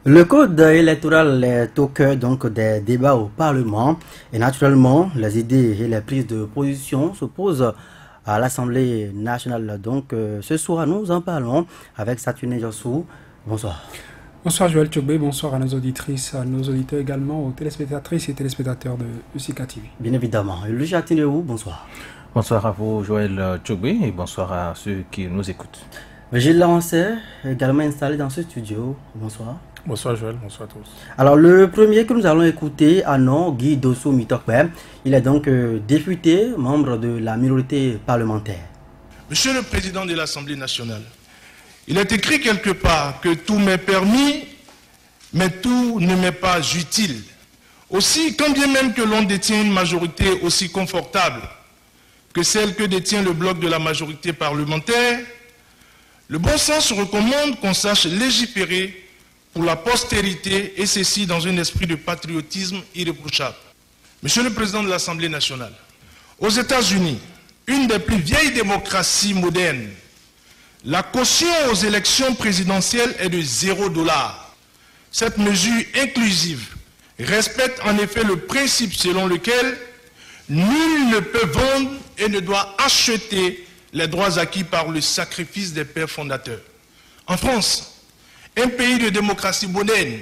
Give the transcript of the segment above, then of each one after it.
Le code électoral est au cœur donc des débats au Parlement et naturellement les idées et les prises de position se posent à l'Assemblée nationale. Donc ce soir nous en parlons avec Saturne Jossou. Bonsoir. Bonsoir Joël Tchobé, bonsoir à nos auditrices, à nos auditeurs également, aux téléspectatrices et téléspectateurs de Sika TV. Bien évidemment. Et Louis Atineou, bonsoir. Bonsoir à vous Joël Tchobé et bonsoir à ceux qui nous écoutent. Gilles Lancet, également installé dans ce studio. Bonsoir. Bonsoir Joël, bonsoir à tous. Alors le premier que nous allons écouter, non Guy Dosso Mitokwe. Il est donc député, membre de la minorité parlementaire. Monsieur le Président de l'Assemblée nationale, il est écrit quelque part que tout m'est permis, mais tout ne m'est pas utile. Aussi, quand bien même que l'on détient une majorité aussi confortable que celle que détient le bloc de la majorité parlementaire, le bon sens recommande qu'on sache légiférer pour la postérité, et ceci dans un esprit de patriotisme irréprochable. Monsieur le Président de l'Assemblée nationale, aux États-Unis, une des plus vieilles démocraties modernes, la caution aux élections présidentielles est de $0. Cette mesure inclusive respecte en effet le principe selon lequel nul ne peut vendre et ne doit acheter les droits acquis par le sacrifice des pères fondateurs. En France, un pays de démocratie moderne,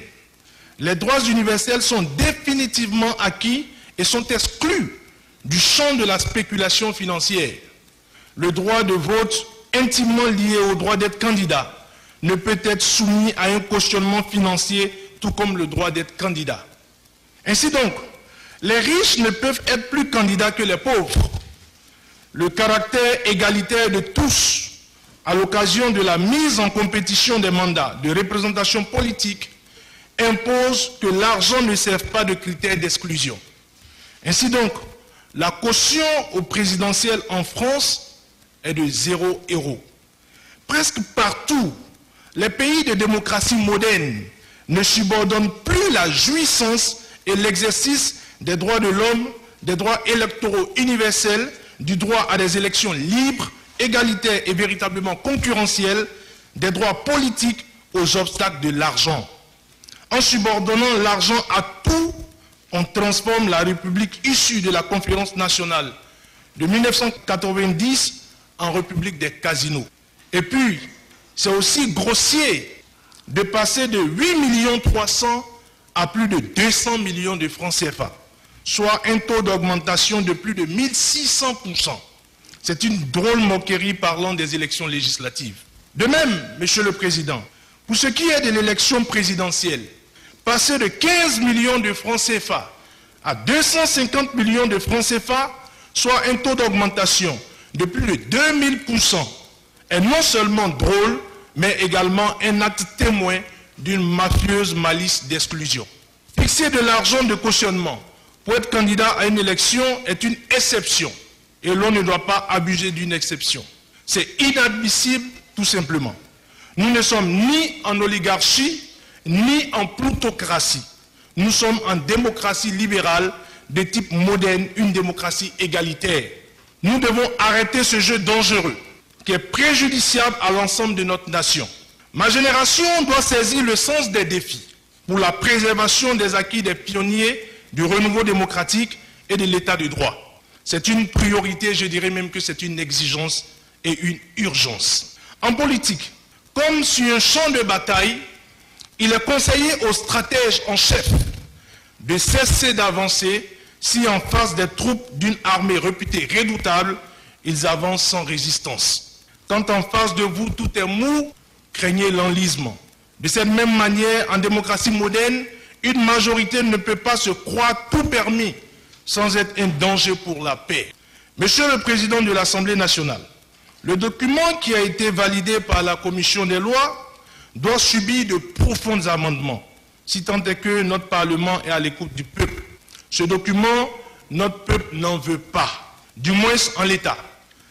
les droits universels sont définitivement acquis et sont exclus du champ de la spéculation financière. Le droit de vote, intimement lié au droit d'être candidat, ne peut être soumis à un cautionnement financier, tout comme le droit d'être candidat. Ainsi donc, les riches ne peuvent être plus candidats que les pauvres. Le caractère égalitaire de tous, à l'occasion de la mise en compétition des mandats de représentation politique, impose que l'argent ne serve pas de critère d'exclusion. Ainsi donc, la caution au présidentiel en France est de €0. Presque partout, les pays de démocratie moderne ne subordonnent plus la jouissance et l'exercice des droits de l'homme, des droits électoraux universels, du droit à des élections libres, égalitaires et véritablement concurrentielles, des droits politiques aux obstacles de l'argent. En subordonnant l'argent à tout, on transforme la République issue de la Conférence nationale de 1990 en République des casinos. Et puis, c'est aussi grossier de passer de 8,3 millions à plus de 200 millions de francs CFA, soit un taux d'augmentation de plus de 1600%. C'est une drôle moquerie parlant des élections législatives. De même, Monsieur le Président, pour ce qui est de l'élection présidentielle, passer de 15 millions de francs CFA à 250 millions de francs CFA, soit un taux d'augmentation de plus de 2000%, est non seulement drôle, mais également un acte témoin d'une mafieuse malice d'exclusion. Fixer de l'argent de cautionnement pour être candidat à une élection est une exception et l'on ne doit pas abuser d'une exception. C'est inadmissible tout simplement. Nous ne sommes ni en oligarchie, ni en plutocratie. Nous sommes en démocratie libérale de type moderne, une démocratie égalitaire. Nous devons arrêter ce jeu dangereux qui est préjudiciable à l'ensemble de notre nation. Ma génération doit saisir le sens des défis pour la préservation des acquis des pionniers du renouveau démocratique et de l'état de droit. C'est une priorité, je dirais même que c'est une exigence et une urgence. En politique, comme sur un champ de bataille, il est conseillé aux stratèges en chef de cesser d'avancer si en face des troupes d'une armée réputée redoutable, ils avancent sans résistance. Quand en face de vous tout est mou, craignez l'enlisement. De cette même manière, en démocratie moderne, une majorité ne peut pas se croire tout permis sans être un danger pour la paix. Monsieur le Président de l'Assemblée nationale, le document qui a été validé par la Commission des lois doit subir de profonds amendements, si tant est que notre Parlement est à l'écoute du peuple. Ce document, notre peuple n'en veut pas, du moins en l'état.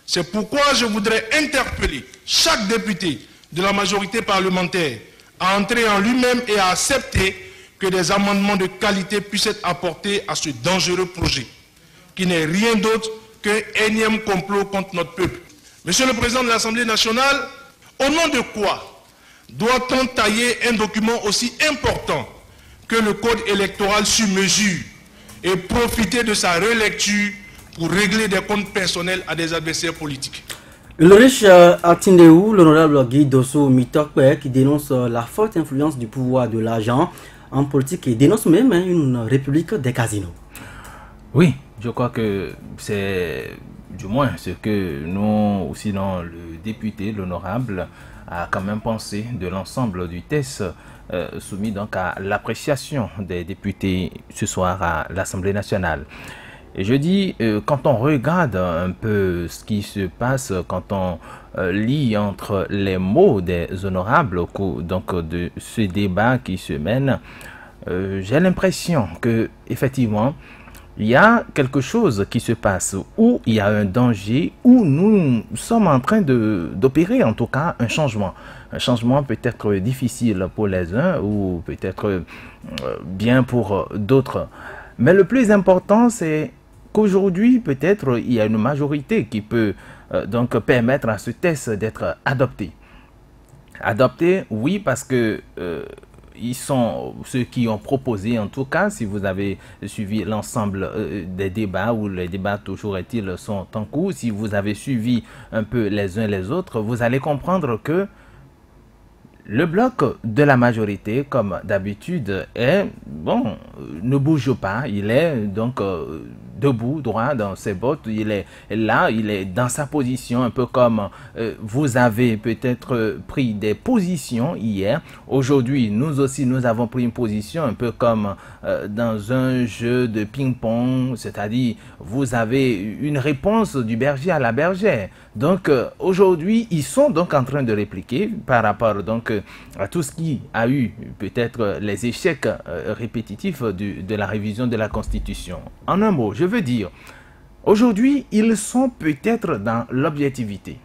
C'est pourquoi je voudrais interpeller chaque député de la majorité parlementaire à entrer en lui-même et à accepter que des amendements de qualité puissent être apportés à ce dangereux projet, qui n'est rien d'autre qu'un énième complot contre notre peuple. Monsieur le Président de l'Assemblée nationale, au nom de quoi Doit-on tailler un document aussi important que le code électoral sur mesure et profiter de sa relecture pour régler des comptes personnels à des adversaires politiques? Le riche Atindéou, l'honorable Guy Dosso Mitokpe, qui dénonce la forte influence du pouvoir de l'argent en politique et dénonce même une république des casinos. Oui, je crois que c'est du moins ce que nous, sinon le député, l'honorable, a quand même pensé de l'ensemble du test soumis donc à l'appréciation des députés ce soir à l'Assemblée nationale. Et je dis, quand on regarde un peu ce qui se passe, quand on lit entre les mots des honorables donc de ce débat qui se mène, j'ai l'impression que effectivement il y a quelque chose qui se passe, où il y a un danger, où nous sommes en train d'opérer en tout cas un changement. Un changement peut-être difficile pour les uns ou peut-être bien pour d'autres. Mais le plus important, c'est qu'aujourd'hui, peut-être, il y a une majorité qui peut donc permettre à ce test d'être adopté. Adopté, oui, parce que ils sont ceux qui ont proposé, en tout cas, si vous avez suivi l'ensemble des débats, où les débats, toujours est-il, sont en cours, si vous avez suivi un peu les uns les autres, vous allez comprendre que le bloc de la majorité, comme d'habitude, ne bouge pas. Il est donc debout, droit dans ses bottes. Il est là, il est dans sa position, un peu comme vous avez peut-être pris des positions hier. Aujourd'hui, nous aussi, nous avons pris une position, un peu comme dans un jeu de ping-pong, c'est-à-dire vous avez une réponse du berger à la bergère. Donc aujourd'hui, ils sont donc en train de répliquer par rapport donc à tout ce qui a eu peut-être les échecs répétitifs de la révision de la Constitution. En un mot, je veux dire, aujourd'hui, ils sont peut-être dans l'objectivité.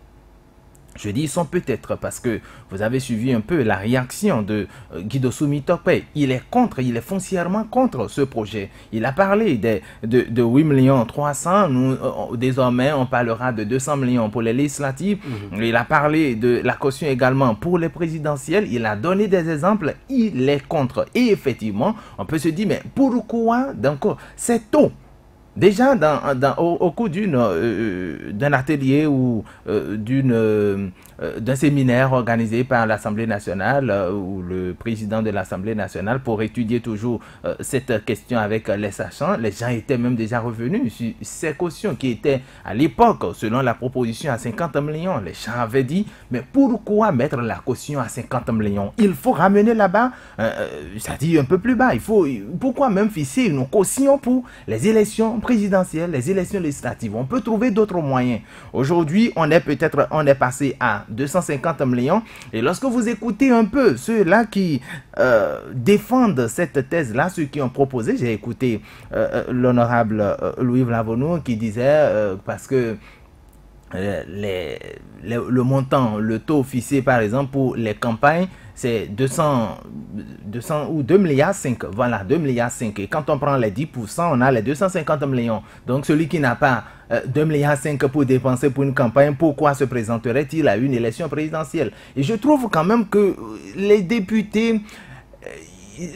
Je dis ils sont peut-être parce que vous avez suivi un peu la réaction de Guy Dosso Mitokpe. Il est contre, il est foncièrement contre ce projet. Il a parlé de 8,3 millions. Nous, désormais, on parlera de 200 millions pour les législatives. Il a parlé de la caution également pour les présidentielles. Il a donné des exemples. Il est contre. Et effectivement, on peut se dire, mais pourquoi donc c'est tôt? Déjà, au cours d'un atelier ou d'un séminaire organisé par l'Assemblée nationale ou le président de l'Assemblée nationale pour étudier toujours cette question avec les sachants, les gens étaient même déjà revenus sur ces cautions qui étaient à l'époque, selon la proposition, à 50 millions. Les gens avaient dit, mais pourquoi mettre la caution à 50 millions? Il faut ramener là-bas, ça dit un peu plus bas. Pourquoi même fixer une caution pour les élections présidentielles, les élections législatives? On peut trouver d'autres moyens. Aujourd'hui, on est passé à 250 millions. Et lorsque vous écoutez un peu ceux-là qui défendent cette thèse-là, ceux qui ont proposé, j'ai écouté l'honorable Louis Vlavonou qui disait parce que le montant, le taux fixé par exemple pour les campagnes, c'est 200 ou 2,5 milliards. Voilà, 2,5 milliards. Et quand on prend les 10%, on a les 250 millions. Donc celui qui n'a pas 2,5 milliards pour dépenser pour une campagne, pourquoi se présenterait-il à une élection présidentielle? Et je trouve quand même que les députés,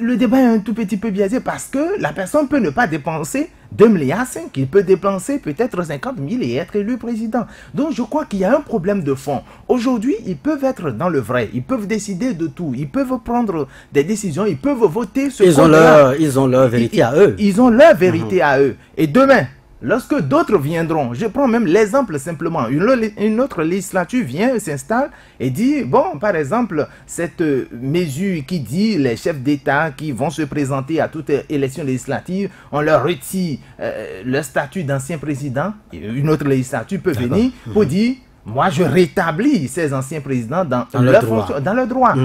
le débat est un tout petit peu biaisé parce que la personne peut ne pas dépenser 2,5 milliards, il peut dépenser peut-être 50 000 et être élu président. Donc je crois qu'il y a un problème de fond. Aujourd'hui, ils peuvent être dans le vrai, ils peuvent décider de tout, ils peuvent prendre des décisions, ils peuvent voter ce ils ont leur vérité à eux. Ils ont leur vérité à eux. Et demain, lorsque d'autres viendront, je prends même l'exemple simplement, une autre législature vient, s'installe et dit, bon, par exemple, cette mesure qui dit les chefs d'État qui vont se présenter à toute élection législative, on leur retire le statut d'ancien président, et une autre législature peut venir pour dire, moi, je rétablis ces anciens présidents dans leur droit.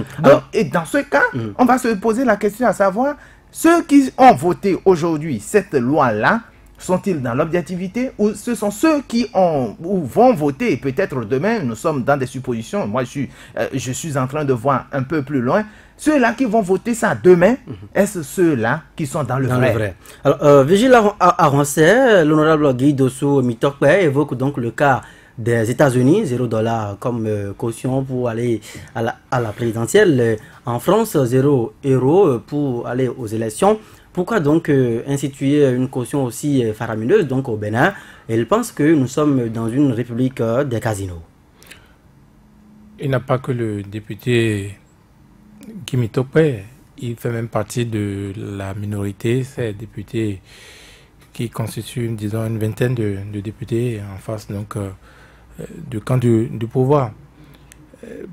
Et dans ce cas, on va se poser la question à savoir, ceux qui ont voté aujourd'hui cette loi-là, sont-ils dans l'objectivité ou ce sont ceux qui vont voter? Peut-être demain, nous sommes dans des suppositions. Moi, je suis en train de voir un peu plus loin. Ceux-là qui vont voter ça demain, est-ce ceux-là qui sont dans le vrai? Alors, Vigile Aroncet, l'honorable Guy Dosso Mitokpe évoque donc le cas des États-Unis, 0 $ comme caution pour aller à la présidentielle. En France, 0 € pour aller aux élections. Pourquoi donc instituer une caution aussi faramineuse donc au Bénin? Il pense que nous sommes dans une république des casinos. Il n'a pas que le député Kimi Topé, il fait même partie de la minorité, c'est députés qui constituent, disons, une vingtaine de députés en face donc, du camp du pouvoir.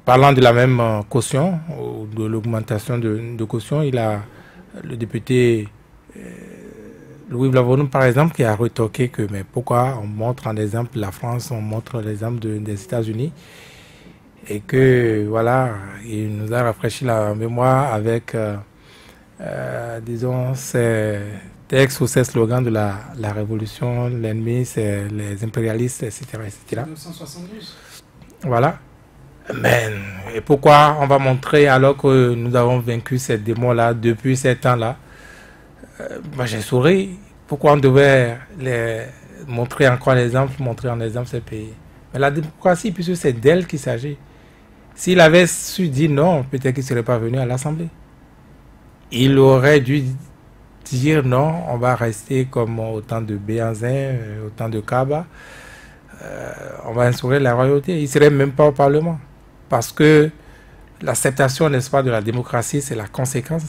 Parlant de la même caution, ou de l'augmentation de caution, il a le député Louis Blavonu, par exemple, qui a retoqué que mais pourquoi on montre en exemple la France, on montre l'exemple des États-Unis, et que voilà, il nous a rafraîchi la mémoire avec, disons, ces textes ou ces slogans de la révolution, l'ennemi, c'est les impérialistes, etc., etc. 1972. Voilà. Mais et pourquoi on va montrer alors que nous avons vaincu cette démon-là depuis ces temps-là? Moi j'ai souri. Pourquoi on devait montrer encore l'exemple, montrer en exemple ces pays? Mais la démocratie, puisque c'est d'elle qu'il s'agit. S'il avait su dire non, peut-être qu'il ne serait pas venu à l'Assemblée. Il aurait dû dire non, on va rester comme au temps de Béhanzin, au temps de Kaba. On va instaurer la royauté. Il ne serait même pas au Parlement. Parce que l'acceptation, n'est-ce pas, de la démocratie, c'est la conséquence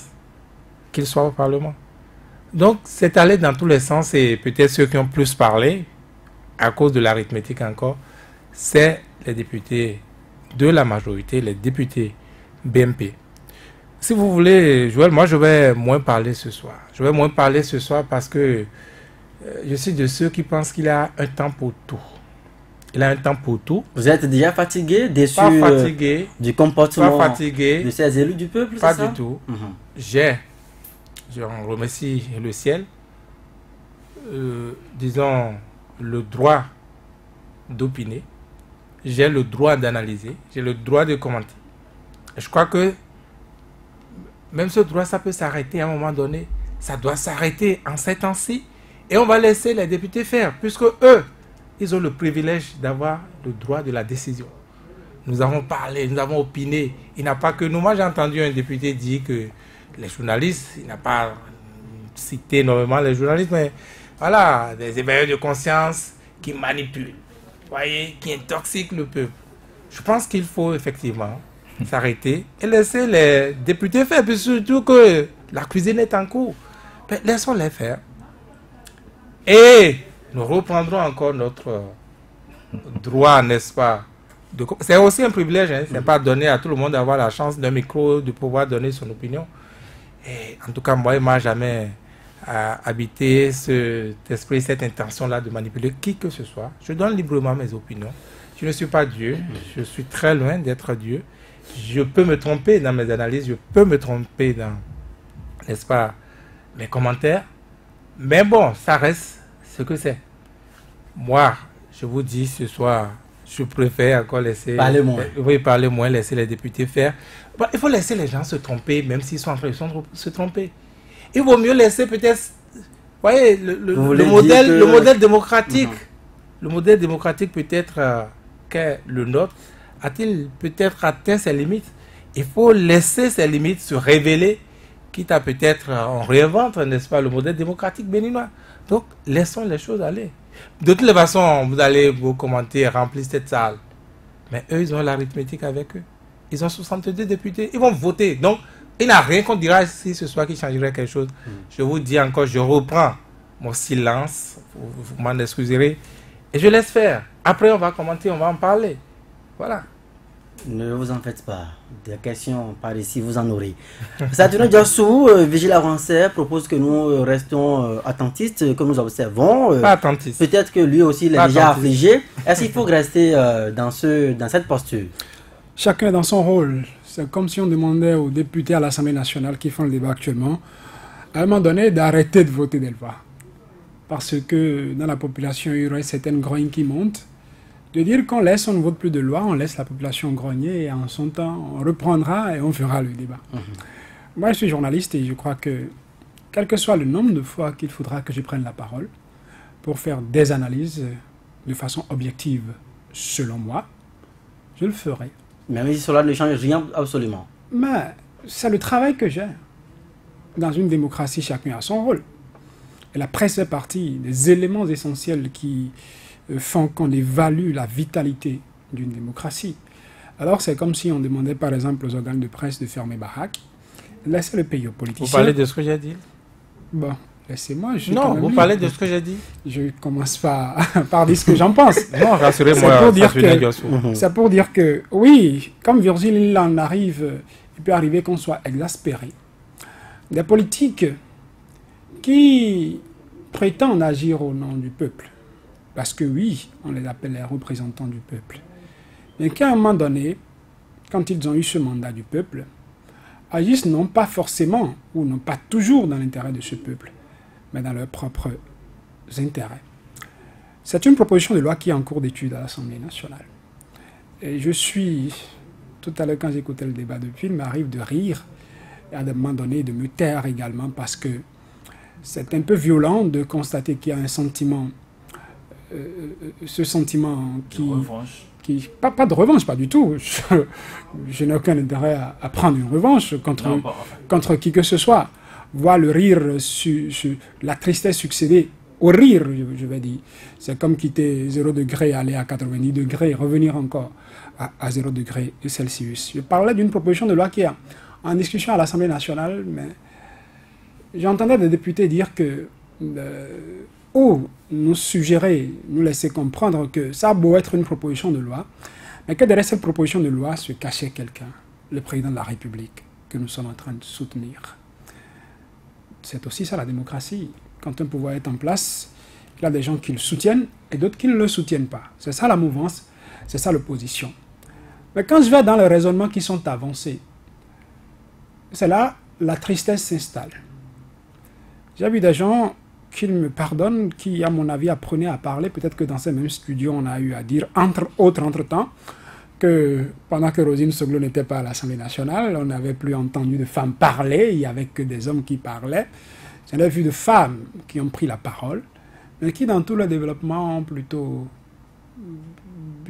qu'il soit au Parlement. Donc, c'est allé dans tous les sens et peut-être ceux qui ont plus parlé, à cause de l'arithmétique encore, c'est les députés de la majorité, les députés BMP. Si vous voulez, Joël, moi je vais moins parler ce soir. Je vais moins parler ce soir parce que je suis de ceux qui pensent qu'il a un temps pour tout. Il a un temps pour tout. Vous êtes déjà fatigué, déçu du comportement de ces élus du peuple? Pas du tout. Je remercie le ciel, disons, le droit d'opiner, j'ai le droit d'analyser, j'ai le droit de commenter. Et je crois que même ce droit, ça peut s'arrêter à un moment donné. Ça doit s'arrêter en ces temps-ci. Et on va laisser les députés faire, puisque eux, ils ont le privilège d'avoir le droit de la décision. Nous avons parlé, nous avons opiné. Il n'a pas que nous. Moi, j'ai entendu un député dire que les journalistes, il n'a pas cité énormément les journalistes, mais voilà, des éveilleurs de conscience qui manipulent, voyez, qui intoxiquent le peuple. Je pense qu'il faut effectivement s'arrêter et laisser les députés faire, puis surtout que la cuisine est en cours. Mais laissons-les faire. Et nous reprendrons encore notre droit, n'est-ce pas? C'est aussi un privilège, hein? Ce n'est pas donné à tout le monde d'avoir la chance d'un micro, de pouvoir donner son opinion. Et en tout cas, moi, il ne m'a jamais habité cet esprit, cette intention-là de manipuler qui que ce soit. Je donne librement mes opinions. Je ne suis pas Dieu, je suis très loin d'être Dieu. Je peux me tromper dans mes analyses, je peux me tromper dans, n'est-ce pas, mes commentaires. Mais bon, ça reste ce que c'est. Moi, je vous dis ce soir, je préfère encore laisser... Parler moins. Oui, parler moins, laisser les députés faire. Bon, il faut laisser les gens se tromper, même s'ils sont en train de se tromper. Il vaut mieux laisser peut-être... Vous voyez, le modèle démocratique, le modèle démocratique peut-être qu'est le nôtre, a-t-il peut-être atteint ses limites? Il faut laisser ses limites se révéler, quitte à peut-être on réinvente, n'est-ce pas, le modèle démocratique béninois. Donc, laissons les choses aller. De toutes les façons, vous allez vous commenter, remplir cette salle. Mais eux, ils ont l'arithmétique avec eux. Ils ont 62 députés, ils vont voter. Donc, il n'y a rien qu'on dira si ce soir qui changerait quelque chose. Je vous dis encore, je reprends mon silence, vous m'en excuserez, et je laisse faire. Après, on va commenter, on va en parler. Voilà. Ne vous en faites pas. Des questions par ici, vous en aurez. Saturne Diassou, Vigile avancé, propose que nous restons attentistes, que nous observons. Pas attentistes. Peut-être que lui aussi, il est déjà affligé. Est-ce qu'il faut rester dans cette posture? Chacun dans son rôle. C'est comme si on demandait aux députés à l'Assemblée nationale qui font le débat actuellement, à un moment donné, d'arrêter de voter d'Elva. Parce que dans la population, il y aurait certaines grognes qui montent. De dire qu'on laisse, on ne vote plus de loi, on laisse la population grogner et en son temps, on reprendra et on fera le débat. Moi, je suis journaliste et je crois que, quel que soit le nombre de fois qu'il faudra que je prenne la parole pour faire des analyses de façon objective selon moi, je le ferai. Même si cela ne change rien absolument. Mais c'est le travail que j'ai. Dans une démocratie, chacun a son rôle. Et la presse fait partie des éléments essentiels qui font qu'on évalue la vitalité d'une démocratie. Alors c'est comme si on demandait par exemple aux organes de presse de fermer baraque, laisser le pays aux politiciens. Vous parlez de ce que j'ai dit? Bon, laissez-moi. Non, vous parlez de ce que j'ai dit? Je commence pas par dire ce que j'en pense. Non, rassurez-moi. C'est pour dire que, oui, comme Virgile il en arrive, il peut arriver qu'on soit exaspéré. Des politiques qui prétendent agir au nom du peuple, parce que oui, on les appelle les représentants du peuple, mais qu'à un moment donné, quand ils ont eu ce mandat du peuple, agissent non pas forcément, ou non pas toujours dans l'intérêt de ce peuple, mais dans leurs propres intérêts. C'est une proposition de loi qui est en cours d'étude à l'Assemblée nationale. Et je suis, tout à l'heure quand j'écoutais le débat depuis, il m'arrive de rire, et à un moment donné de me taire également, parce que c'est un peu violent de constater qu'il y a un sentiment, ce sentiment qui... Pas de revanche, pas du tout. Je n'ai aucun intérêt à prendre une revanche contre qui que ce soit. Voir le rire, la tristesse succéder au rire, je vais dire. C'est comme quitter 0 degré, aller à 90 degrés, revenir encore à 0 degré Celsius. Je parlais d'une proposition de loi qui est en discussion à l'Assemblée nationale, mais j'entendais des députés dire que... ou nous suggérer, nous laisser comprendre que ça a beau être une proposition de loi, mais que derrière cette proposition de loi se cachait quelqu'un, le président de la République, que nous sommes en train de soutenir. C'est aussi ça la démocratie. Quand un pouvoir est en place, il y a des gens qui le soutiennent et d'autres qui ne le soutiennent pas. C'est ça la mouvance, c'est ça l'opposition. Mais quand je vais dans les raisonnements qui sont avancés, c'est là la tristesse s'installe. J'ai vu des gens qu'ils me pardonnent, qui, à mon avis, apprenaient à parler. Peut-être que dans ces mêmes studios, on a eu à dire, entre-temps, que pendant que Roselyne Soglo n'était pas à l'Assemblée nationale, on n'avait plus entendu de femmes parler, il n'y avait que des hommes qui parlaient. J'en ai vu de femmes qui ont pris la parole, mais qui, dans tout le développement, ont plutôt,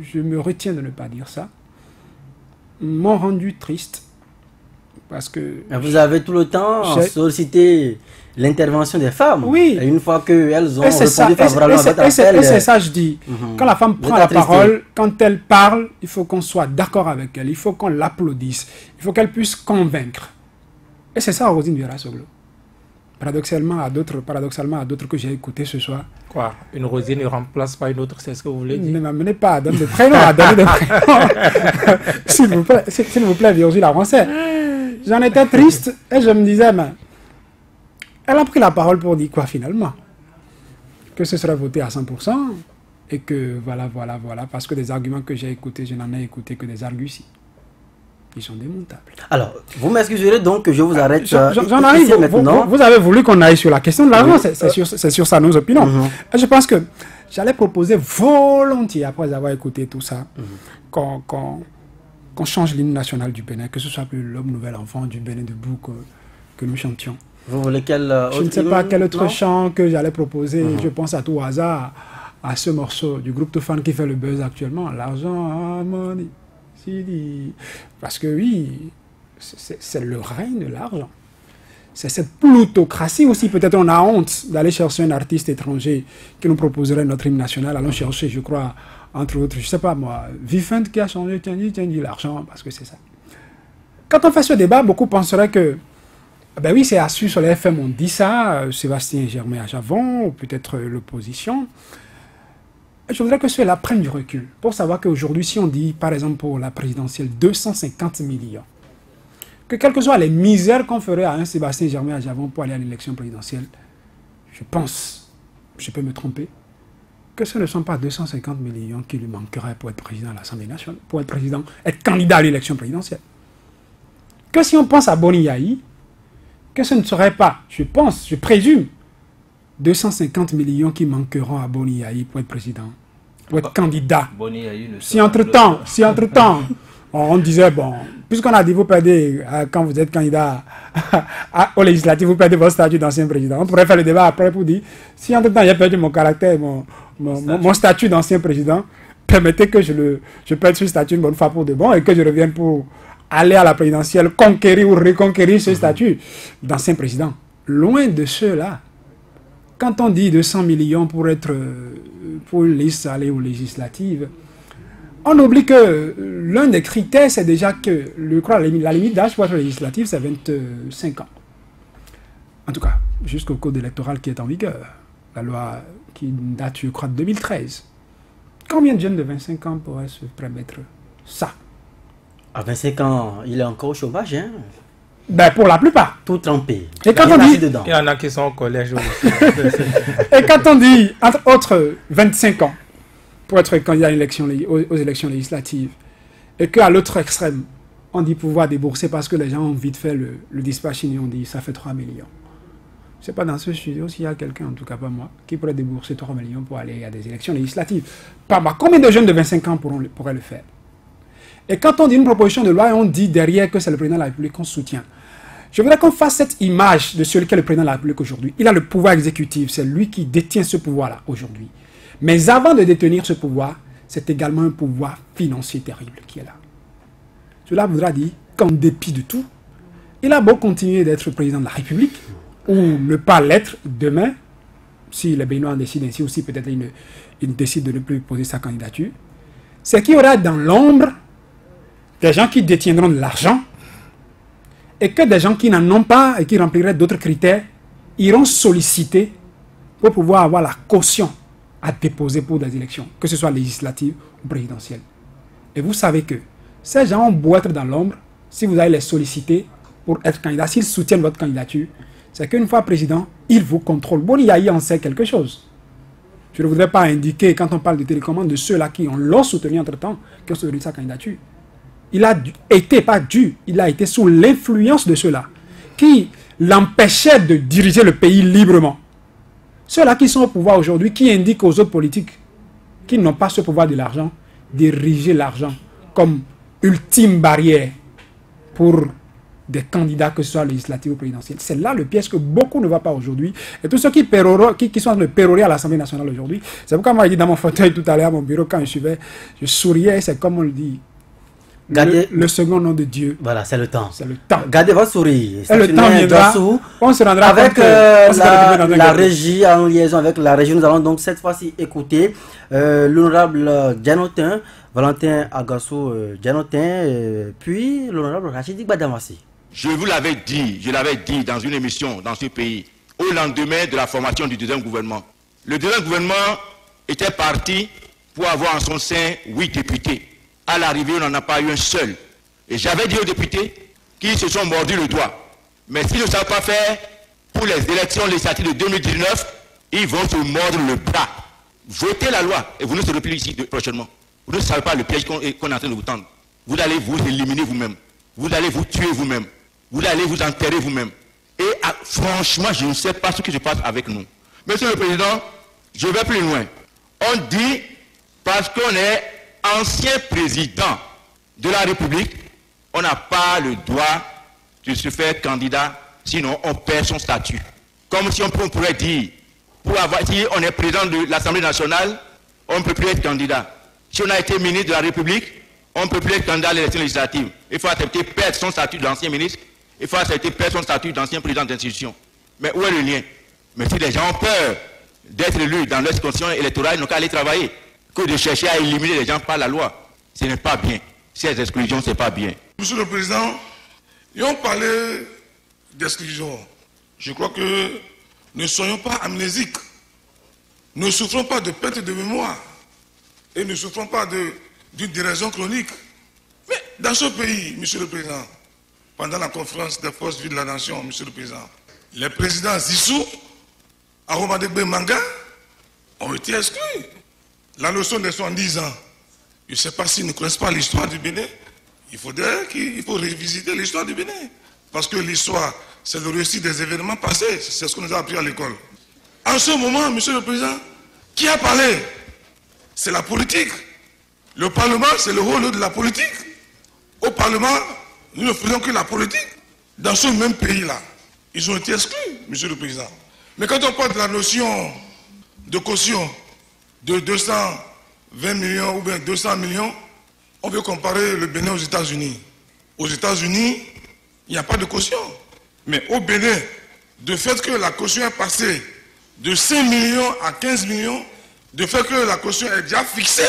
je me retiens de ne pas dire ça, m'ont rendu triste. Parce que... Vous avez tout le temps sollicité l'intervention des femmes. Oui. Et une fois qu'elles ont répondu favorablement à votre appel... Et c'est ça, je dis. Quand la femme prend la parole, quand elle parle, il faut qu'on soit d'accord avec elle. Il faut qu'on l'applaudisse. Il faut qu'elle puisse convaincre. Et c'est ça, Roselyne Vieira Soglo. Paradoxalement à d'autres que j'ai écoutés ce soir. Quoi? Une Roselyne ne remplace pas une autre, c'est ce que vous voulez dire? Ne m'amenez pas à donner de prénoms, à donner de prénoms. S'il vous plaît, Virgile Avancé. J'en étais triste et je me disais, mais elle a pris la parole pour dire quoi finalement? Que ce serait voté à 100% et que voilà, parce que des arguments que j'ai écoutés, je n'en ai écouté que des arguties. Ils sont démontables. Alors, vous m'excuserez donc que je vous arrête. J'en arrive maintenant. Vous avez voulu qu'on aille sur la question de l'argent, c'est sur ça nos opinions. Et je pense que j'allais proposer volontiers, après avoir écouté tout ça, qu'on change l'hymne national du Bénin, que ce soit plus l'homme nouvel enfant du Bénin debout que nous chantions. Vous voulez quel Je ne sais pas quel autre chant que j'allais proposer. Je pense à tout hasard à ce morceau du groupe Toufan qui fait le buzz actuellement. L'argent, money, Sidi. Parce que oui, c'est le règne de l'argent. C'est cette plutocratie aussi. Peut-être on a honte d'aller chercher un artiste étranger qui nous proposerait notre hymne national. Allons chercher, je crois, entre autres, je ne sais pas moi, Vivant qui a changé, tiens dit l'argent, parce que c'est ça. Quand on fait ce débat, beaucoup penseraient que, ben oui, c'est assis sur les FM, on dit ça, Sébastien Germain à Javon, ou peut-être l'opposition. Je voudrais que ceux-là prennent du recul, pour savoir qu'aujourd'hui, si on dit, par exemple, pour la présidentielle, 250 millions, que quelles que soient les misères qu'on ferait à un Sébastien Germain à Javon pour aller à l'élection présidentielle, je pense, je peux me tromper, que ce ne sont pas 250 millions qui lui manqueraient pour être président de l'Assemblée nationale, pour être candidat à l'élection présidentielle. Que si on pense à Boni Yahi, que ce ne serait pas, je pense, je présume, 250 millions qui manqueront à Boni Yahi pour être président, pour être candidat. Si entre-temps, on disait, bon, puisqu'on a dit, vous perdez, quand vous êtes candidat au législatif, vous perdez votre statut d'ancien président. On pourrait faire le débat après pour dire, si entre-temps, j'ai perdu mon caractère, mon statut d'ancien président, permettez que je perde ce statut une bonne fois pour de bon et que je revienne pour aller à la présidentielle, conquérir ou reconquérir ce statut d'ancien président. Loin de ceux-là. Quand on dit 200 millions pour une liste aller aux législatives, on oublie que l'un des critères, c'est déjà que la limite d'âge pour être législative, c'est 25 ans. En tout cas, jusqu'au code électoral qui est en vigueur. La loi qui date, je crois, de 2013. Combien de jeunes de 25 ans pourraient se permettre ça? À 25 ans, il est encore au chômage, hein? Ben, pour la plupart. Tout trempé. Et quand on dit... Il y en a qui sont au collège aussi. Et quand on dit, entre autres, 25 ans, pour être candidat à aux élections législatives, et qu'à l'autre extrême, on dit pouvoir débourser parce que les gens ont vite fait le dispatching et on dit ça fait 3 millions. Je ne sais pas dans ce studio s'il y a quelqu'un, en tout cas pas moi, qui pourrait débourser 3 millions pour aller à des élections législatives. Pas moi. Combien de jeunes de 25 ans pourraient le faire? Et quand on dit une proposition de loi, on dit derrière que c'est le président de la République qu'on soutient. Je voudrais qu'on fasse cette image de celui qui est le président de la République aujourd'hui. Il a le pouvoir exécutif, c'est lui qui détient ce pouvoir-là aujourd'hui. Mais avant de détenir ce pouvoir, c'est également un pouvoir financier terrible qui est là. Cela voudra dire qu'en dépit de tout, il a beau continuer d'être président de la République, ou ne pas l'être demain, si les Béninois en décident ainsi, ou si peut-être il décide de ne plus poser sa candidature, c'est qu'il y aura dans l'ombre des gens qui détiendront de l'argent, et que des gens qui n'en ont pas et qui rempliraient d'autres critères iront solliciter pour pouvoir avoir la caution à déposer pour des élections, que ce soit législatives ou présidentielles. Et vous savez que ces gens ont beau être dans l'ombre, si vous allez les solliciter pour être candidat, s'ils soutiennent votre candidature, c'est qu'une fois président, ils vous contrôlent. Boni Yahi en sait quelque chose. Je ne voudrais pas indiquer, quand on parle de télécommande, de ceux-là qui l'ont soutenu entre-temps, qui ont soutenu sa candidature. Il a été, pas dû, il a été sous l'influence de ceux-là, qui l'empêchaient de diriger le pays librement. Ceux-là qui sont au pouvoir aujourd'hui, qui indiquent aux autres politiques qui n'ont pas ce pouvoir de l'argent, diriger l'argent comme ultime barrière pour des candidats, que ce soit législatifs ou présidentiels. C'est là le piège que beaucoup ne voient pas aujourd'hui. Et tous ceux qui sont en train de pérorer à l'Assemblée nationale aujourd'hui, c'est pourquoi moi j'ai dit dans mon fauteuil tout à l'heure à mon bureau, quand je souriais, c'est comme on le dit. Le second nom de Dieu. Voilà, c'est le temps. C'est le temps. Gardez votre sourire. Et le temps viendra. On se rendra avec compte la régie, en liaison avec la régie. Nous allons donc cette fois-ci écouter l'honorable Valentin Agassou Djanotin, puis l'honorable Rachidi Gbadamassi. Je vous l'avais dit, dans une émission dans ce pays, au lendemain de la formation du deuxième gouvernement. Le deuxième gouvernement était parti pour avoir en son sein 8 députés. À l'arrivée, on n'en a pas eu un seul. Et j'avais dit aux députés qu'ils se sont mordus le doigt. Mais s'ils ne savent pas faire pour les élections législatives de 2019, ils vont se mordre le bras. Votez la loi et vous ne serez plus ici prochainement. Vous ne savez pas le piège qu'on est en train de vous tendre. Vous allez vous éliminer vous-même. Vous allez vous tuer vous-même. Vous allez vous enterrer vous-même. Et franchement, je ne sais pas ce qui se passe avec nous. Monsieur le Président, je vais plus loin. On dit, parce qu'on est ancien président de la République, on n'a pas le droit de se faire candidat, sinon on perd son statut. Comme si on pourrait dire, si on est président de l'Assemblée nationale, on ne peut plus être candidat. Si on a été ministre de la République, on ne peut plus être candidat à l'élection législative. Il faut accepter perdre son statut d'ancien ministre, il faut accepter perdre son statut d'ancien président d'institution. Mais où est le lien? Mais si les gens ont peur d'être élus dans leur constitution électorale, ils n'ont qu'à aller travailler, que de chercher à éliminer les gens par la loi. Ce n'est pas bien. Ces exclusions, ce n'est pas bien. Monsieur le Président, ils ont parlé d'exclusion. Je crois que ne soyons pas amnésiques. Ne souffrons pas de perte de mémoire. Et ne souffrons pas d'une déraison chronique. Mais dans ce pays, Monsieur le Président, pendant la conférence des forces vives de la nation, Monsieur le Président, les présidents Zissou, Aromadegbe Manga ont été exclus. La leçon des 70 ans, je ne sais pas s'ils ne connaissent pas l'histoire du Bénin. Il faut révisiter l'histoire du Bénin. Parce que l'histoire, c'est le récit des événements passés. C'est ce qu'on nous a appris à l'école. En ce moment, Monsieur le Président, qui a parlé? C'est la politique. Le Parlement, c'est le rôle de la politique. Au Parlement, nous ne faisons que la politique. Dans ce même pays-là, ils ont été exclus, Monsieur le Président. Mais quand on parle de la notion de caution de 200 20 millions ou bien 200 millions, on peut comparer le Bénin aux États-Unis. Aux États-Unis, il n'y a pas de caution. Mais au Bénin, de fait que la caution est passée de 5 millions à 15 millions, de fait que la caution est déjà fixée,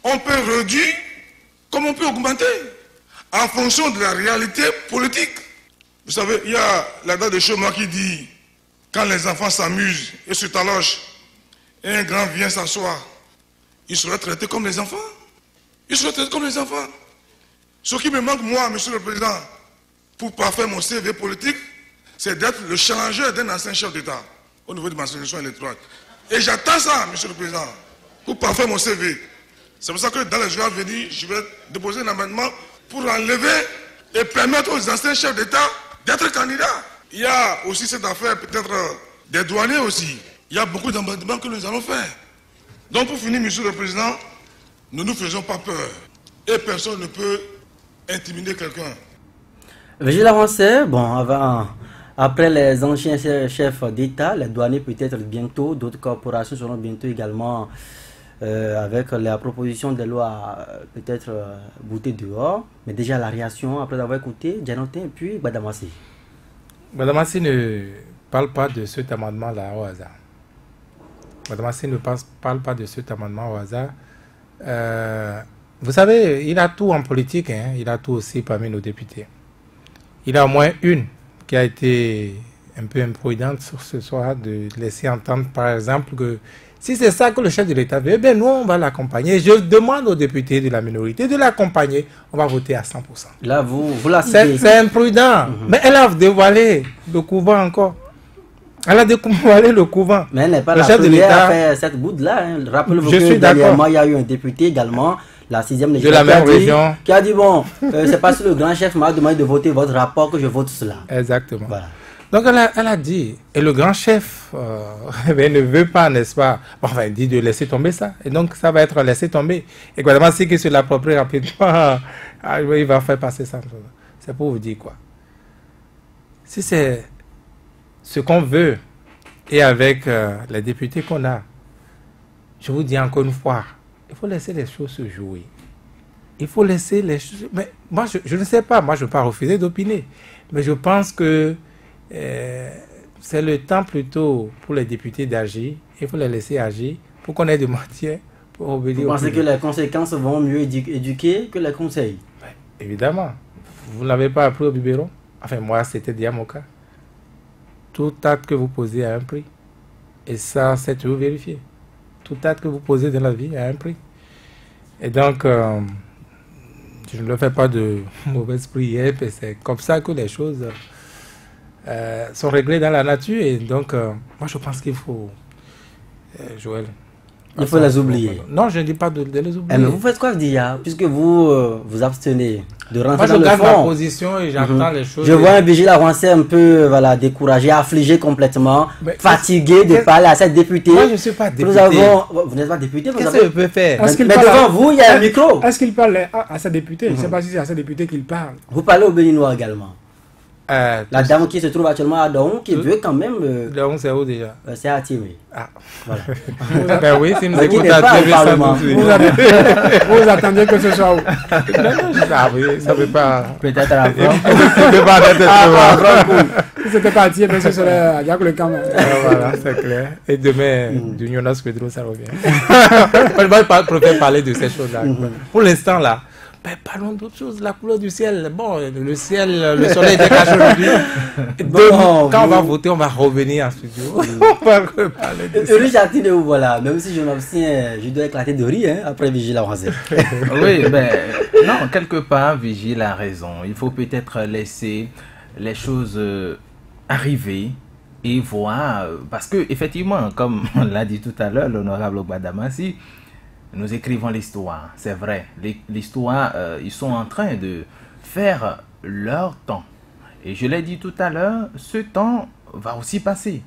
on peut réduire comme on peut augmenter en fonction de la réalité politique. Vous savez, il y a la date de Choma qui dit quand les enfants s'amusent et se talochent et un grand vient s'asseoir, ils seraient traités comme les enfants. Ils seraient traités comme les enfants. Ce qui me manque, moi, Monsieur le Président, pour parfaire mon CV politique, c'est d'être le challenger d'un ancien chef d'État au niveau de ma sélection électorale. Et j'attends ça, Monsieur le Président, pour parfaire mon CV. C'est pour ça que dans les jours à venir, je vais déposer un amendement pour enlever et permettre aux anciens chefs d'État d'être candidats. Il y a aussi cette affaire peut-être des douaniers aussi. Il y a beaucoup d'amendements que nous allons faire. Donc pour finir, Monsieur le Président, ne nous faisons pas peur. Et personne ne peut intimider quelqu'un. Vigile avancé, bon, après les anciens chefs d'État, les douaniers peut-être bientôt, d'autres corporations seront bientôt également avec la proposition de loi peut-être boutée dehors. Mais déjà la réaction après avoir écouté Djanotin et puis Gbadamassi. Gbadamassi ne parle pas de cet amendement-là au hasard. Gbadamassi ne parle pas de cet amendement au hasard. Vous savez, il a tout en politique, hein, il a tout aussi parmi nos députés. Il a au moins une qui a été un peu imprudente sur ce soir de laisser entendre, par exemple, que si c'est ça que le chef de l'État veut, ben nous, on va l'accompagner. Je demande aux députés de la minorité de l'accompagner. On va voter à 100%. Là, vous la citez. C'est imprudent. Mais elle a dévoilé le couvent encore. Elle a dévoilé le couvent. Mais elle n'est pas le la chef de première à faire cette bourde-là. Hein. Rappelez-vous que dernièrement, il y a eu un député également, la 6e de la même région, qui a dit, bon, c'est parce que le grand chef m'a demandé de voter votre rapport que je vote cela. Exactement. Voilà. Donc elle a dit, et le grand chef ne veut pas, n'est-ce pas, enfin il dit de laisser tomber ça, et donc ça va être laissé tomber. Et évidemment, si qu'il se l'approprie rapidement, il va faire passer ça. C'est pour vous dire quoi. Si c'est ce qu'on veut, et avec les députés qu'on a, je vous dis encore une fois, il faut laisser les choses se jouer. Il faut laisser les choses... Mais moi, je ne sais pas, moi je ne veux pas refuser d'opiner, mais je pense que c'est le temps plutôt pour les députés d'agir. Il faut les laisser agir pour qu'on ait de matière pour obéir. Vous pensez que les conséquences vont mieux éduquer que les conseils? Ouais, évidemment. Vous n'avez pas appris au biberon? Enfin, moi, c'était déjà mon cas. Tout acte que vous posez a un prix. Et ça, c'est toujours vérifié. Tout acte que vous posez dans la vie a un prix. Et donc, je ne le fais pas de mauvaise prière, et c'est comme ça que les choses... sont réglés dans la nature, et donc moi je pense qu'il faut Joël, il faut les oublier. Non, je ne dis pas de les oublier. Mais vous faites quoi, Dia, puisque vous vous abstenez de rentrer moi, dans le fond? je garde ma position et j'entends les choses. Je vois un vigile avancé un peu découragé, affligé complètement, fatigué de parler à cette députée. Moi je ne suis pas député. Vous n'êtes pas député. Qu'est-ce que je peux faire? Mais devant vous, il y a un micro. Est-ce qu'il parle à sa députée? Je ne sais pas si c'est à sa députée qu'il parle. Vous parlez au Béninois également. La dame qui se trouve actuellement à Daon, qui veut quand même... Daon, c'est où déjà? C'est à Timé. Ah. Voilà. Ben oui, si nous écoutez à Parlement. Vous attendez que ce soit où? Non, ça ne peut pas... Peut-être à la fin. Ça ne peut pas être... Si c'était pas à Timé, ce serait à Diaco le Camp. Voilà, c'est clair. Et demain, du Jonas Pedro, ça revient. Je ne vais pas parler de ces choses-là. Pour l'instant, là, ben, parlons d'autre chose, la couleur du ciel. Bon, le ciel, le soleil est caché aujourd'hui. Quand on va voter, on va revenir en studio. On va parler de ça. Richard, voilà, même si je m'abstiens, je dois éclater de rire après Vigile avancé. Oui, ben, non, quelque part, Vigile a raison. Il faut peut-être laisser les choses arriver et voir. Parce que, effectivement, comme on l'a dit tout à l'heure, l'honorable Gbadamassi, nous écrivons l'histoire, c'est vrai. L'histoire, ils sont en train de faire leur temps. Et je l'ai dit tout à l'heure, ce temps va aussi passer.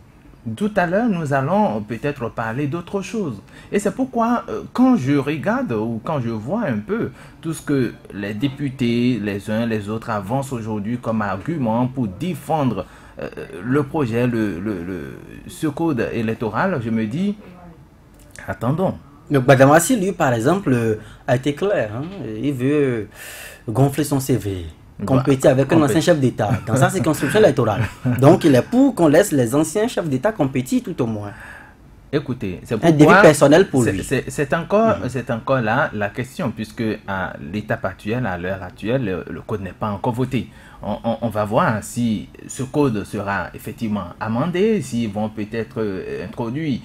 Tout à l'heure, nous allons peut-être parler d'autre chose. Et c'est pourquoi, quand je regarde ou quand je vois un peu tout ce que les députés, les uns les autres, avancent aujourd'hui comme argument pour défendre le projet, ce code électoral, je me dis, attendons. Le Badamassi, lui, par exemple, a été clair. Hein. Il veut gonfler son CV, compétir avec un ancien chef d'État dans sa circonscription électorale. Donc, il est pour qu'on laisse les anciens chefs d'État compétir tout au moins. Écoutez, c'est un défi personnel pour lui. C'est encore là la question, puisque à l'étape actuelle, à l'heure actuelle, le code n'est pas encore voté. On va voir si ce code sera effectivement amendé, s'ils vont peut-être introduire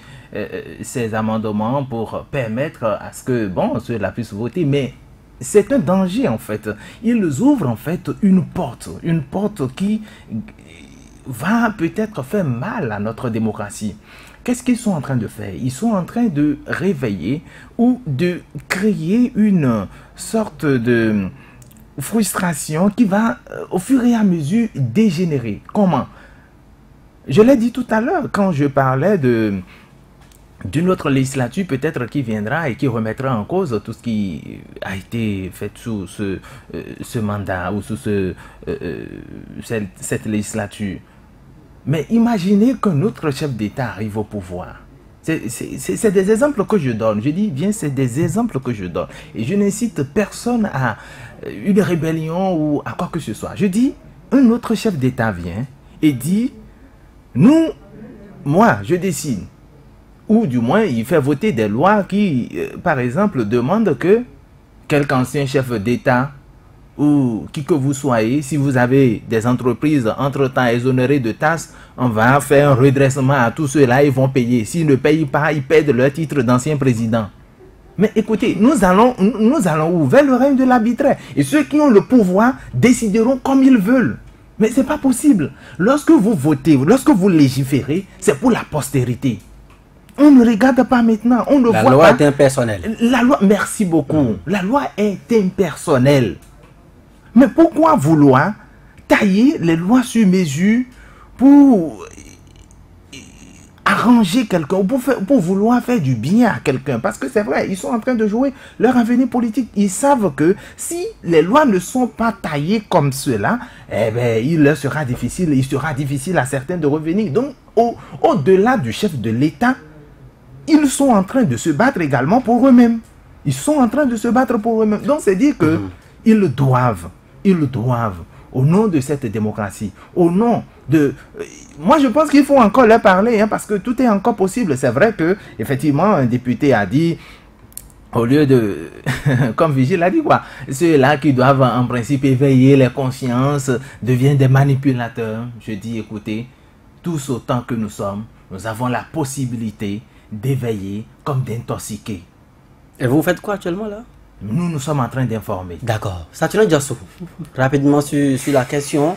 ces amendements pour permettre à ce que, bon, ceux-là puissent voter, mais c'est un danger en fait. Ils ouvrent en fait une porte qui va peut-être faire mal à notre démocratie. Qu'est-ce qu'ils sont en train de faire? Ils sont en train de réveiller ou de créer une sorte de frustration qui va au fur et à mesure dégénérer. Comment? Je l'ai dit tout à l'heure quand je parlais d'une autre législature peut-être qui viendra et qui remettra en cause tout ce qui a été fait sous ce mandat ou sous cette législature. Mais imaginez qu'un autre chef d'État arrive au pouvoir. C'est des exemples que je donne. Je dis bien, c'est des exemples que je donne. Et je n'incite personne à une rébellion ou à quoi que ce soit. Je dis, un autre chef d'État vient et dit, moi, je décide. Ou du moins, il fait voter des lois qui, par exemple, demandent que quelque ancien chef d'État ou qui que vous soyez, si vous avez des entreprises entre-temps exonérées de taxes, on va faire un redressement à tous ceux-là, ils vont payer. S'ils ne payent pas, ils perdent leur titre d'ancien président. Mais écoutez, nous allons ouvrir le règne de l'arbitraire. Et ceux qui ont le pouvoir décideront comme ils veulent. Mais ce n'est pas possible. Lorsque vous votez, lorsque vous légiférez, c'est pour la postérité. On ne regarde pas maintenant, on ne voit pas. La loi est impersonnelle. La loi, merci beaucoup. La loi est impersonnelle. Mais pourquoi vouloir tailler les lois sur mesure pour arranger quelqu'un, pour vouloir faire du bien à quelqu'un? Parce que c'est vrai, ils sont en train de jouer leur avenir politique. Ils savent que si les lois ne sont pas taillées comme cela, eh ben, il sera difficile à certains de revenir. Donc, au-delà du chef de l'État, ils sont en train de se battre également pour eux-mêmes. Ils sont en train de se battre pour eux-mêmes. Donc, c'est dire que ils doivent, au nom de cette démocratie, au nom de... Moi, je pense qu'il faut encore leur parler, parce que tout est encore possible. C'est vrai que, effectivement, un député a dit, au lieu de... comme Vigile a dit quoi, ceux-là qui doivent en principe éveiller les consciences deviennent des manipulateurs. Je dis, écoutez, tous autant que nous sommes, nous avons la possibilité d'éveiller comme d'intoxiquer. Et vous faites quoi actuellement là? Nous sommes en train d'informer. D'accord. Saturnin Diasso, rapidement sur la question.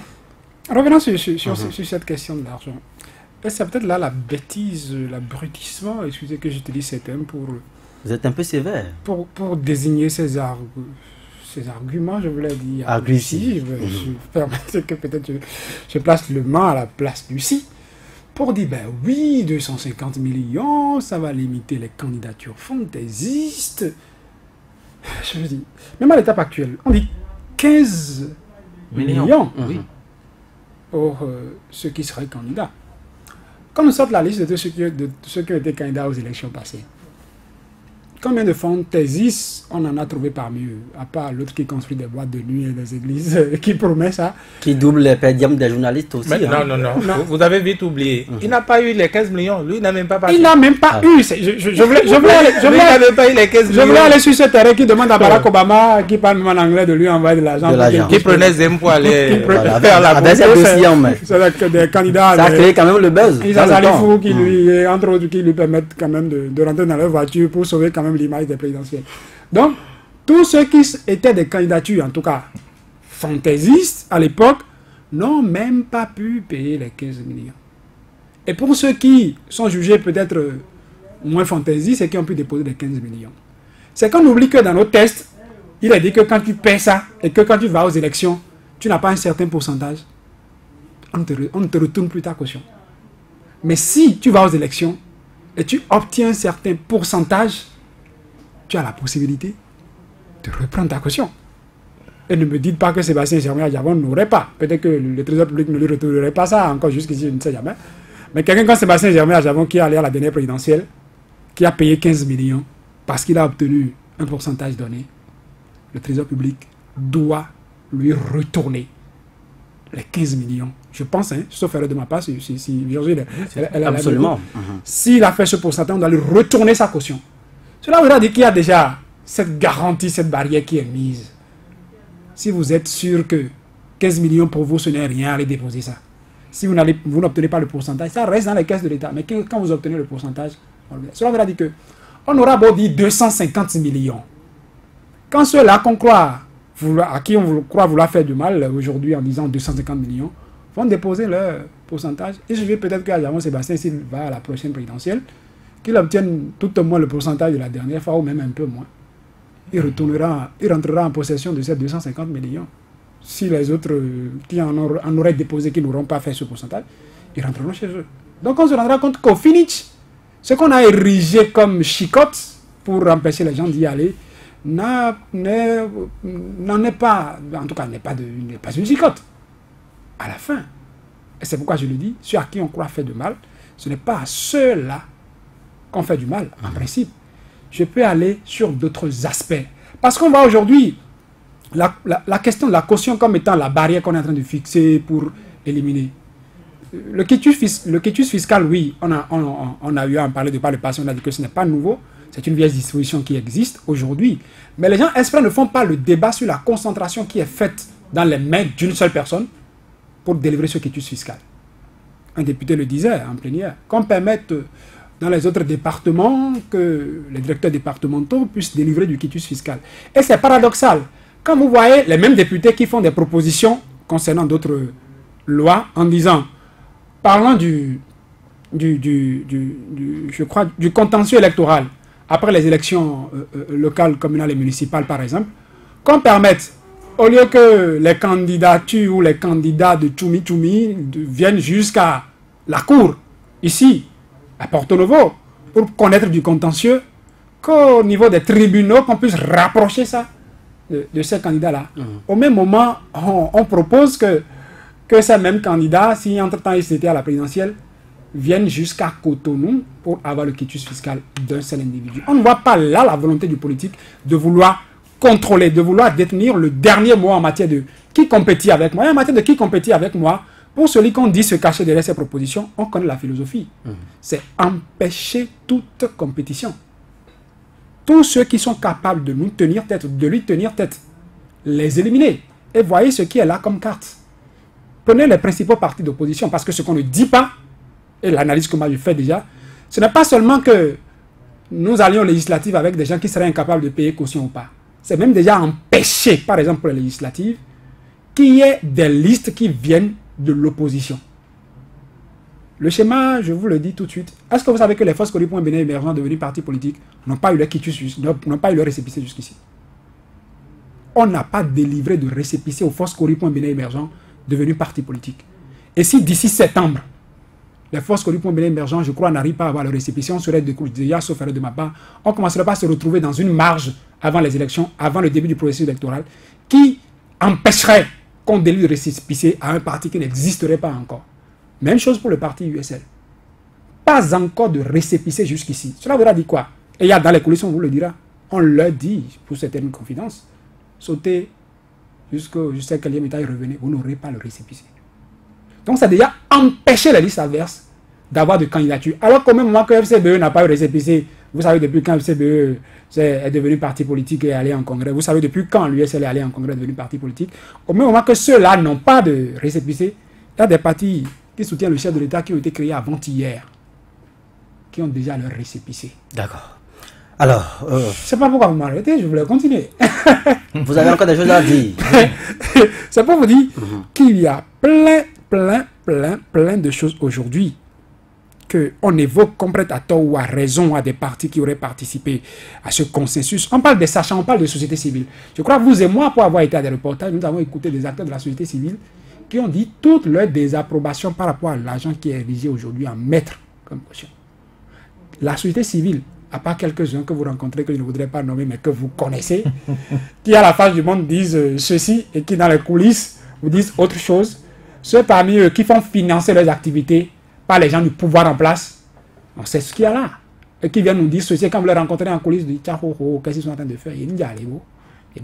Revenons sur cette question de l'argent. C'est peut-être là la bêtise, l'abrutissement, excusez que j'utilise ces termes pour... Vous êtes un peu sévère. Pour désigner ces arguments, je voulais dire, agressifs. Permettez que peut-être je place le ment à la place du si. Pour dire, ben oui, 250 millions, ça va limiter les candidatures fantaisistes. Je me dis, même à l'étape actuelle, on dit 15 millions pour ceux qui seraient candidats. Quand nous sortons la liste de ceux qui ont été candidats aux élections passées, combien de fantaisistes on en a trouvé parmi eux, à part l'autre qui construit des boîtes de nuit et des églises, qui promet ça. Qui double les pédiums des journalistes aussi. Mais non. Vous avez vite oublié. Il n'a pas eu les 15 millions. Lui, il n'a même pas passé. Il n'a même pas eu. Je voulais aller sur ce terrain qui demande à Barack Obama, qui parle même en anglais, de lui envoyer de l'argent. Qui prenait Zem pour aller faire la bourse. C'est des candidats. Ça a créé quand même le buzz. Ils ont Salifou qui lui, entre autres, qui lui permettent quand même de rentrer dans leur voiture pour sauver quand même l'image des présidentielles. Donc, tous ceux qui étaient des candidatures, en tout cas fantaisistes à l'époque, n'ont même pas pu payer les 15 millions. Et pour ceux qui sont jugés peut-être moins fantaisistes et qui ont pu déposer les 15 millions, c'est qu'on oublie que dans nos tests, il a dit que quand tu paies ça et que quand tu vas aux élections, tu n'as pas un certain pourcentage, on ne te retourne plus ta caution. Mais si tu vas aux élections et tu obtiens un certain pourcentage, tu as la possibilité de reprendre ta caution. Et ne me dites pas que Sébastien Germain Adjavon n'aurait pas. Peut-être que le Trésor public ne lui retournerait pas ça, encore jusqu'ici, je ne sais jamais. Mais quelqu'un comme Sébastien Germain Adjavon qui est allé à la dernière présidentielle, qui a payé 15 millions, parce qu'il a obtenu un pourcentage donné, le Trésor public doit lui retourner les 15 millions. Je pense, hein, sauf erreur de ma part, si Virgile, absolument. S'il a fait ce pourcentage, on doit lui retourner sa caution. Cela voudra dire qu'il y a déjà cette garantie, cette barrière qui est mise. Si vous êtes sûr que 15 millions pour vous, ce n'est rien, allez déposer ça. Si vous n'obtenez pas le pourcentage, ça reste dans les caisses de l'État. Mais quand vous obtenez le pourcentage, cela voudra dire que on aura beau dire 250 millions. Quand ceux-là qu'on croit, à qui on croit vouloir faire du mal aujourd'hui en disant 250 millions, vont déposer leur pourcentage. Et je vais peut-être qu'à Jamon Sébastien, s'il va à la prochaine présidentielle, qu'il obtienne tout au moins le pourcentage de la dernière fois ou même un peu moins. Il rentrera en possession de ces 250 millions. Si les autres qui en auraient déposé, qui n'auront pas fait ce pourcentage, ils rentreront chez eux. Donc on se rendra compte qu'au finish, ce qu'on a érigé comme chicotte pour empêcher les gens d'y aller, n'en est pas, en tout cas n'est pas une chicotte. À la fin, et c'est pourquoi je le dis, ceux à qui on croit faire de mal, ce n'est pas à ceux-là qu'on fait du mal, en principe. Je peux aller sur d'autres aspects. Parce qu'on voit aujourd'hui la question de la caution comme étant la barrière qu'on est en train de fixer pour éliminer. Le quitus fiscal, oui, on a eu à en parler de par le passé, on a dit que ce n'est pas nouveau, c'est une vieille disposition qui existe aujourd'hui. Mais les gens exprès ne font pas le débat sur la concentration qui est faite dans les mains d'une seule personne pour délivrer ce quitus fiscal. Un député le disait en plénière, qu'on permette dans les autres départements que les directeurs départementaux puissent délivrer du quitus fiscal. Et c'est paradoxal. Quand vous voyez les mêmes députés qui font des propositions concernant d'autres lois en disant, parlant du contentieux électoral après les élections locales, communales et municipales par exemple, qu'on permette, au lieu que les candidatures ou les candidats de Tchoumi viennent jusqu'à la cour, ici, à Porto Novo, pour connaître du contentieux, qu'au niveau des tribunaux, qu'on puisse rapprocher ça de ces candidats-là. Au même moment, on propose que ces mêmes candidats, si entre-temps ils étaient à la présidentielle, viennent jusqu'à Cotonou pour avoir le quitus fiscal d'un seul individu. On ne voit pas là la volonté du politique de vouloir contrôler, de vouloir détenir le dernier mot en matière de qui compétit avec moi. Et en matière de qui compétit avec moi, pour celui qu'on dit se cacher derrière ces propositions, on connaît la philosophie. C'est empêcher toute compétition. Tous ceux qui sont capables de nous tenir tête, de lui tenir tête, les éliminer. Et voyez ce qui est là comme carte. Prenez les principaux partis d'opposition, parce que ce qu'on ne dit pas, et l'analyse que moi je fais déjà, ce n'est pas seulement que nous allions aux législatives avec des gens qui seraient incapables de payer caution ou pas. C'est même déjà empêché, par exemple pour les législatives, qu'il y ait des listes qui viennent de l'opposition. Le schéma, je vous le dis tout de suite. Est-ce que vous savez que les forces Coripoint Bénin émergents devenus partis politiques n'ont pas eu leur quitus, n'ont pas eu leur récépissé jusqu'ici? On n'a pas délivré de récépissé aux forces Coripoint Bénin émergents devenus partis politiques. Et si d'ici septembre, les forces Coripoint Bénin émergents, je crois, n'arrivent pas à avoir leur récépissé, on serait déjà, sauf erreur de ma part, on commencerait pas à se retrouver dans une marge avant les élections, avant le début du processus électoral, qui empêcherait qu'on délivre le récépissé à un parti qui n'existerait pas encore. Même chose pour le parti USL. Pas encore de récépissé jusqu'ici. Cela voudra dire quoi? Et il y a dans les coulisses, on vous le dira. On leur dit, pour certaines confidences, sautez jusqu'au quatrième état et revenez, vous n'aurez pas le récépissé. Donc ça a déjà empêché les listes adverses d'avoir de candidature. Alors qu'au même moment que FCBE n'a pas eu récépissé, vous savez depuis quand FCBE est devenu parti politique et est allé en congrès, vous savez depuis quand l'USL est allé en congrès et est devenu parti politique, au même moment que ceux-là n'ont pas de récépissé, il y a des partis qui soutiennent le chef de l'État qui ont été créés avant-hier, qui ont déjà leur récépissé. D'accord. Alors, c'est pas pourquoi vous m'arrêtez, je voulais continuer. Vous avez encore des choses à dire. C'est pour vous dire qu'il y a plein de choses aujourd'hui qu'on évoque comme prête à tort ou à raison à des partis qui auraient participé à ce consensus. On parle des sachants, on parle de société civile. Je crois que vous et moi, pour avoir été à des reportages, nous avons écouté des acteurs de la société civile qui ont dit toute leur désapprobation par rapport à l'argent qui est érigé aujourd'hui en maître comme caution. La société civile, à part quelques-uns que vous rencontrez, que je ne voudrais pas nommer, mais que vous connaissez, qui à la face du monde disent ceci et qui dans les coulisses vous disent autre chose, ceux parmi eux qui font financer leurs activités par les gens du pouvoir en place, on sait ce qu'il y a là. et qui viennent nous dire ceci, quand vous les rencontrez en coulisses, vous dites, qu'est-ce qu'ils sont en train de faire? Il dit,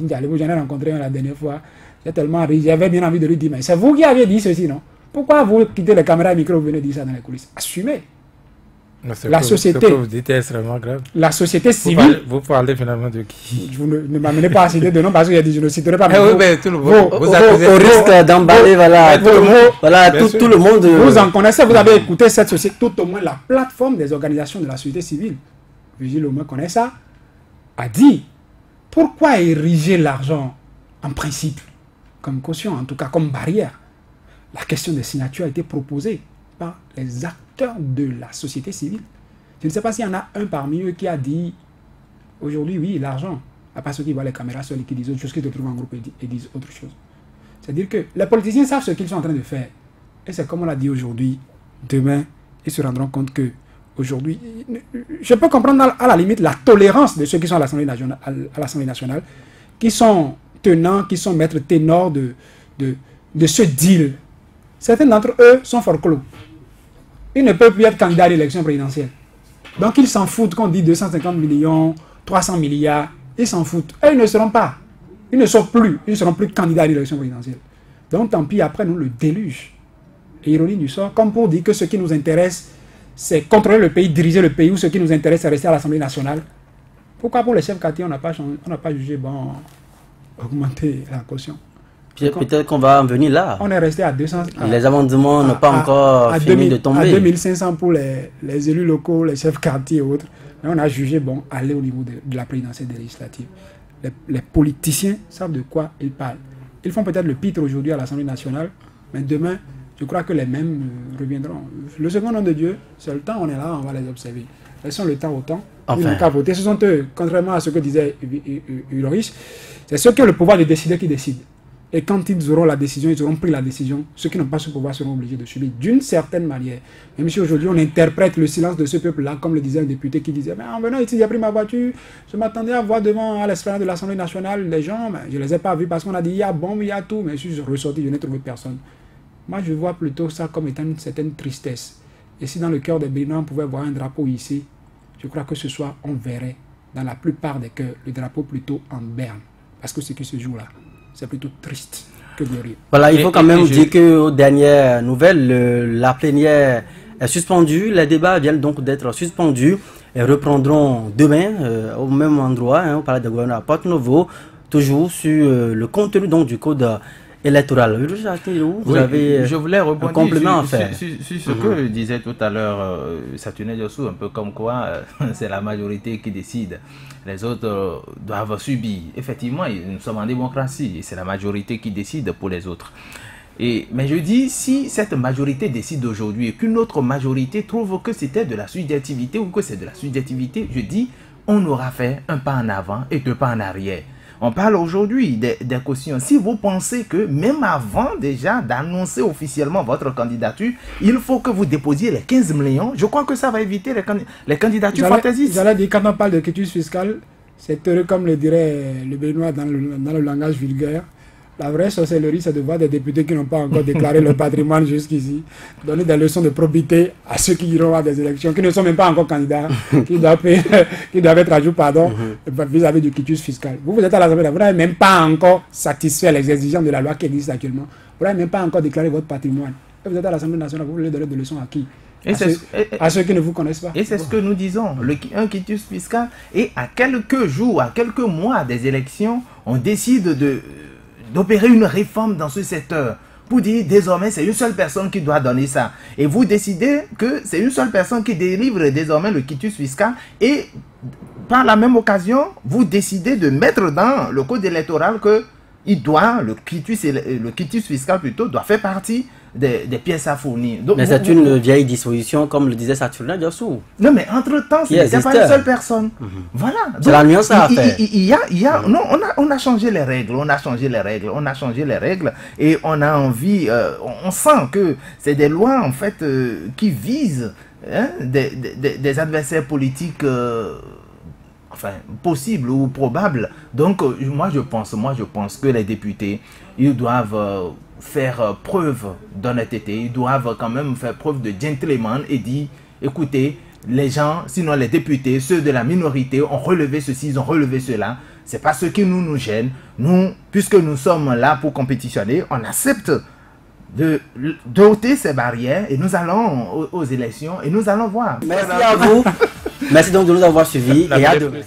j'en ai rencontré un la dernière fois, j'ai tellement ri, j'avais bien envie de lui dire, mais c'est vous qui avez dit ceci, non? Pourquoi vous quittez les caméras et les micros, vous venez dire ça dans les coulisses? Assumez. La société, ce que vous dites est extrêmement grave. La société civile. Vous parlez finalement de qui? Vous ne m'amenez pas à citer de nom parce qu'il y a dit je ne citerai pas. Oui, mais tout le monde. Au risque d'emballer, voilà, tout le monde. Vous en connaissez, vous avez écouté cette société, tout au moins la plateforme des organisations de la société civile. Vigile au moins connaît ça. A dit pourquoi ériger l'argent en principe comme caution, en tout cas comme barrière. La question des signatures a été proposée par les acteurs de la société civile. Je ne sais pas s'il y en a un parmi eux qui a dit aujourd'hui, oui, l'argent, à part ceux qui voient les caméras seules et qui disent autre chose, qui te trouvent en groupe et disent autre chose. C'est-à-dire que les politiciens savent ce qu'ils sont en train de faire. Et c'est comme on l'a dit aujourd'hui, demain, ils se rendront compte que aujourd'hui, je peux comprendre à la limite la tolérance de ceux qui sont à l'Assemblée nationale, qui sont tenants, qui sont maîtres ténors de ce deal. Certains d'entre eux sont forclos. Ils ne peuvent plus être candidats à l'élection présidentielle. Donc ils s'en foutent qu'on dit 250 millions, 300 milliards. Ils s'en foutent. Et ils ne seront pas. Ils ne seront plus candidats à l'élection présidentielle. Donc tant pis, après nous le déluge. Et ironie du sort, comme pour dire que ce qui nous intéresse, c'est contrôler le pays, diriger le pays, ou ce qui nous intéresse, c'est rester à l'Assemblée nationale. Pourquoi pour les chefs quartiers, on n'a pas jugé bon augmenter la caution? Peut-être qu'on va en venir là. On est resté à 200. Les amendements n'ont pas encore fini de tomber. À 2500 pour les élus locaux, les chefs quartiers et autres. Mais on a jugé bon aller au niveau de la présidentielle des législatives. Les politiciens savent de quoi ils parlent. Ils font peut-être le pitre aujourd'hui à l'Assemblée nationale, mais demain, je crois que les mêmes reviendront. Le second nom de Dieu, c'est le temps, on est là, on va les observer. Laissons le temps au temps. Ils n'ont qu'à voter. Ce sont eux, contrairement à ce que disait Ulrich, c'est ceux qui ont le pouvoir de décider qui décident. Et quand ils auront la décision, ils auront pris la décision. Ceux qui n'ont pas ce pouvoir seront obligés de subir d'une certaine manière. Même si aujourd'hui on interprète le silence de ce peuple-là, comme le disait un député qui disait, mais en venant ici, j'ai pris ma voiture, je m'attendais à voir devant à l'esplanade de l'Assemblée nationale les gens, mais je ne les ai pas vus parce qu'on a dit, il y a bombe, il y a tout, mais je suis ressorti, je n'ai trouvé personne. Moi, je vois plutôt ça comme étant une certaine tristesse. Et si dans le cœur des Béninois, on pouvait voir un drapeau ici, je crois que ce soir, on verrait dans la plupart des cœurs le drapeau plutôt en berne. Parce que ce qui se joue là, c'est plutôt triste que glorieux. Voilà, il faut quand même dire qu'aux dernières nouvelles, la plénière est suspendue. Les débats viennent donc d'être suspendus et reprendront demain au même endroit, au palais de gouverneur à Porto-Novo, toujours sur le contenu donc du code électoral. Je voulais rebondir un complément à faire. Sur ce que disait tout à l'heure Saturnin Diossou, un peu comme quoi c'est la majorité qui décide. Les autres doivent subir. Effectivement, nous sommes en démocratie et c'est la majorité qui décide pour les autres. Mais je dis, si cette majorité décide aujourd'hui et qu'une autre majorité trouve que c'était de la subjectivité ou que c'est de la subjectivité, je dis, on aura fait un pas en avant et deux pas en arrière. On parle aujourd'hui des cautions. Si vous pensez que même avant déjà d'annoncer officiellement votre candidature, il faut que vous déposiez les 15 millions, je crois que ça va éviter les candidatures fantaisistes. J'allais dire, quand on parle de quitus fiscal, c'est heureux comme le dirait le Béninois dans le langage vulgaire. La vraie sorcellerie, c'est de voir des députés qui n'ont pas encore déclaré leur patrimoine jusqu'ici, donner des leçons de probité à ceux qui iront à des élections, qui ne sont même pas encore candidats, qui doivent être à jour, vis-à-vis du quitus fiscal. Vous êtes à l'Assemblée, vous n'avez même pas encore satisfait les exigences de la loi qui existe actuellement. Vous n'avez même pas encore déclaré votre patrimoine. Et vous êtes à l'Assemblée nationale, vous voulez donner des leçons à qui? À ceux qui ne vous connaissent pas. Et c'est ce que nous disons, un quitus fiscal. Et à quelques jours, à quelques mois des élections, on décide d'opérer une réforme dans ce secteur pour dire désormais c'est une seule personne qui doit donner ça. Et vous décidez que c'est une seule personne qui délivre désormais le quitus fiscal et par la même occasion, vous décidez de mettre dans le code électoral que le quitus fiscal plutôt doit faire partie des pièces à fournir. Donc, mais c'est une vieille disposition, comme le disait Saturnin Diossou. Non, mais entre-temps, ce n'était pas une seule personne. Voilà. C'est la nuance à faire. Non, on a changé les règles, et on a envie, on sent que c'est des lois, en fait, qui visent des adversaires politiques possibles ou probables. Donc, moi, je pense que les députés, ils doivent faire preuve d'honnêteté, ils doivent quand même faire preuve de gentleman et dire, écoutez, les gens, sinon les députés, ceux de la minorité ont relevé ceci, ils ont relevé cela. C'est pas ce qui nous gêne. Nous, puisque nous sommes là pour compétitionner, on accepte de doter ces barrières et nous allons aux élections et nous allons voir. Merci à vous. Merci donc de nous avoir suivis et à demain.